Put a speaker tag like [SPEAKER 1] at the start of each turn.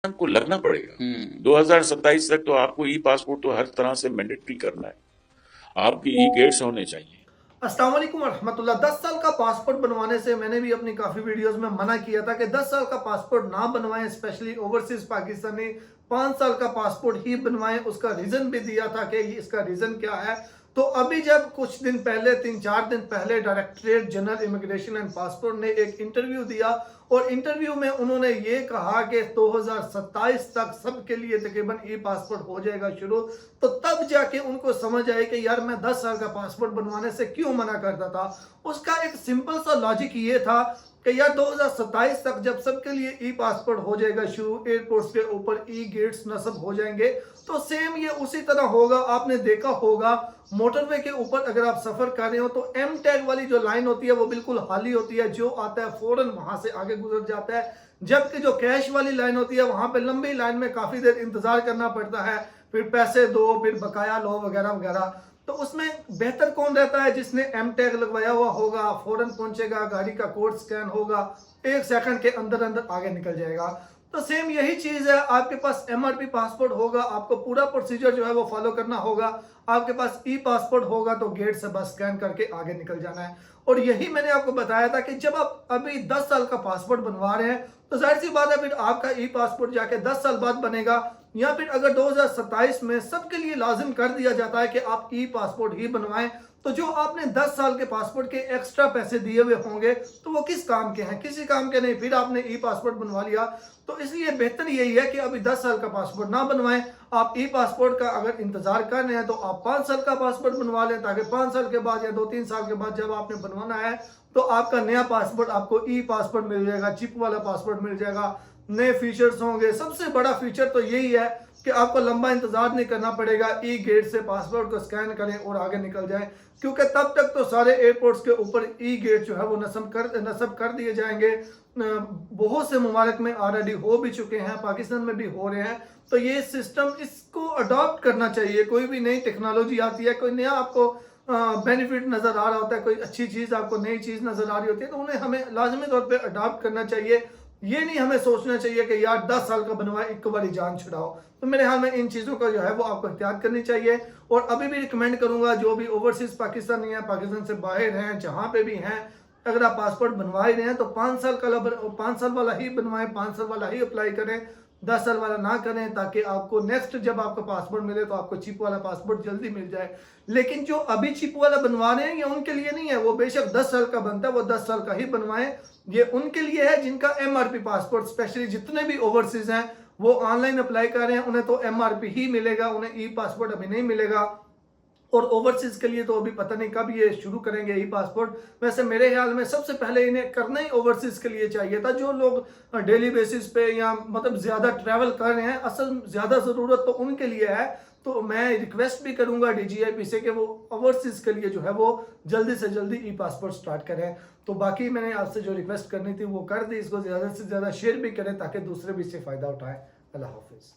[SPEAKER 1] को लगना पड़ेगा। 2027 तक तो आपको ई पासपोर्ट तो हर तरह से मैंडेटरी करना है, आपकी ई गेट्स होने चाहिए।
[SPEAKER 2] अस्सलाम वालेकुम रहमतुल्लाह। 10 साल का पासपोर्ट बनवाने से मैंने भी अपनी काफ़ी वीडियोस में मना किया था कि 10 साल का पासपोर्ट ना बनवाएं, स्पेशली ओवरसीज पाकिस्तानी 5 साल का पासपोर्ट ही बनवाएं। उसका रीज़न भी दिया था कि इसका रीज़न क्या है। तो अभी जब कुछ दिन पहले 3-4 दिन पहले directorate general immigration and passport ने एक इंटरव्यू दिया और इंटरव्यू में उन्होंने ये कहा कि 2027 तक सबके लिए तकरीबन ई पासपोर्ट हो जाएगा शुरू। तो तब जाके उनको समझ आए कि यार मैं 10 साल का पासपोर्ट बनवाने से क्यों मना करता था। उसका एक सिंपल सा लॉजिक ये था कि यार 2027 तक जब सबके लिए ई पासपोर्ट हो जाएगा शुरू, एयरपोर्ट्स के ऊपर ई गेट्स नस्ब हो जाएंगे, तो सेम ये उसी तरह होगा। आपने देखा होगा मोटरवे के ऊपर अगर आप सफर कर रहे हो तो एम टैग वाली जो लाइन होती है वो बिल्कुल खाली होती है, जो आता है फौरन वहां से आगे गुजर जाता है। जबकि जो कैश वाली लाइन होती है वहां पे लंबी लाइन में काफी देर इंतजार करना पड़ता है, फिर पैसे दो, फिर बकाया लो, वगैरह वगैरह। तो उसमें बेहतर कौन रहता है? जिसने एम टैग लगवाया हुआ होगा, फौरन पहुंचेगा, गाड़ी का कोड स्कैन होगा, 1 सेकंड के अंदर अंदर आगे निकल जाएगा। तो सेम यही चीज है, आपके पास एमआरपी पासपोर्ट होगा, आपको पूरा प्रोसीजर जो है वो फॉलो करना होगा। आपके पास ई पासपोर्ट होगा तो गेट से बस स्कैन करके आगे निकल जाना है। और यही मैंने आपको बताया था कि जब आप अभी 10 साल का पासपोर्ट बनवा रहे हैं तो जाहिर सी बात है फिर आपका ई पासपोर्ट जाके 10 साल बाद बनेगा। या फिर अगर 2027 में सबके लिए लाजिम कर दिया जाता है कि आप ई पासपोर्ट ही बनवाएं, तो जो आपने 10 साल के पासपोर्ट के एक्स्ट्रा पैसे दिए हुए होंगे तो वो किस काम के हैं? किसी काम के नहीं। फिर आपने ई पासपोर्ट बनवा लिया, तो इसलिए बेहतर यही है कि अभी 10 साल का पासपोर्ट ना बनवाएं। आप ई पासपोर्ट का अगर इंतजार कर रहे हैं तो आप 5 साल का पासपोर्ट बनवा लें, ताकि 5 साल के बाद या 2-3 साल के बाद जब आपने बनवाना है तो आपका नया पासपोर्ट, आपको ई पासपोर्ट मिल जाएगा, चिप वाला पासपोर्ट मिल जाएगा, नए फीचर्स होंगे। सबसे बड़ा फीचर तो यही है कि आपको लंबा इंतजार नहीं करना पड़ेगा, ई गेट से पासपोर्ट को स्कैन करें और आगे निकल जाएं। क्योंकि तब तक तो सारे एयरपोर्ट्स के ऊपर ई गेट जो है वो नस्ब कर दिए जाएंगे। बहुत से ममालिक में ऑलरेडी हो भी चुके हैं, पाकिस्तान में भी हो रहे हैं। तो ये सिस्टम, इसको अडॉप्ट करना चाहिए। कोई भी नई टेक्नोलॉजी आती है, कोई नया आपको बेनिफिट नजर आ रहा होता है, कोई अच्छी चीज आपको नई चीज नजर आ रही होती है, तो उन्हें हमें लाजमी तौर पे अडॉप्ट करना चाहिए। ये नहीं हमें सोचना चाहिए कि यार 10 साल का बनवा एक बारी जान छुड़ाओ। तो मेरे हाल में इन चीज़ों का जो है वो आपको एहतियात करनी चाहिए। और अभी भी रिकमेंड करूंगा जो भी ओवरसीज पाकिस्तानी है, पाकिस्तान से बाहर हैं, जहां पे भी हैं, अगर आप पासपोर्ट बनवा ही रहे हैं तो 5 साल वाला ही बनवाएं, 5 साल वाला ही अप्लाई करें, 10 साल वाला ना करें, ताकि आपको नेक्स्ट जब आपका पासपोर्ट मिले तो आपको चिप वाला पासपोर्ट जल्दी मिल जाए। लेकिन जो अभी चिप वाला बनवा रहे हैं ये उनके लिए नहीं है, वो बेशक 10 साल का बनता है, वो 10 साल का ही बनवाएं। ये उनके लिए है जिनका एमआरपी पासपोर्ट, स्पेशली जितने भी ओवरसीज हैं वो ऑनलाइन अप्लाई कर रहे हैं, उन्हें तो एमआरपी ही मिलेगा, उन्हें ई पासपोर्ट अभी नहीं मिलेगा। और ओवरसीज के लिए तो अभी पता नहीं कब ये शुरू करेंगे ई पासपोर्ट। वैसे मेरे ख्याल में सबसे पहले इन्हें करना ही ओवरसीज के लिए चाहिए था। जो लोग डेली बेसिस पे या मतलब ज्यादा ट्रैवल कर रहे हैं, असल ज्यादा जरूरत तो उनके लिए है। तो मैं रिक्वेस्ट भी करूंगा डीजीआईपी से कि वो ओवरसीज के लिए जो है वो जल्दी से जल्दी ई पासपोर्ट स्टार्ट करें। तो बाकी मैंने आपसे जो रिक्वेस्ट करनी थी वो कर दी, इसको ज्यादा से ज्यादा शेयर भी करें ताकि दूसरे भी इससे फायदा उठाएं। अल्लाह हाफिज।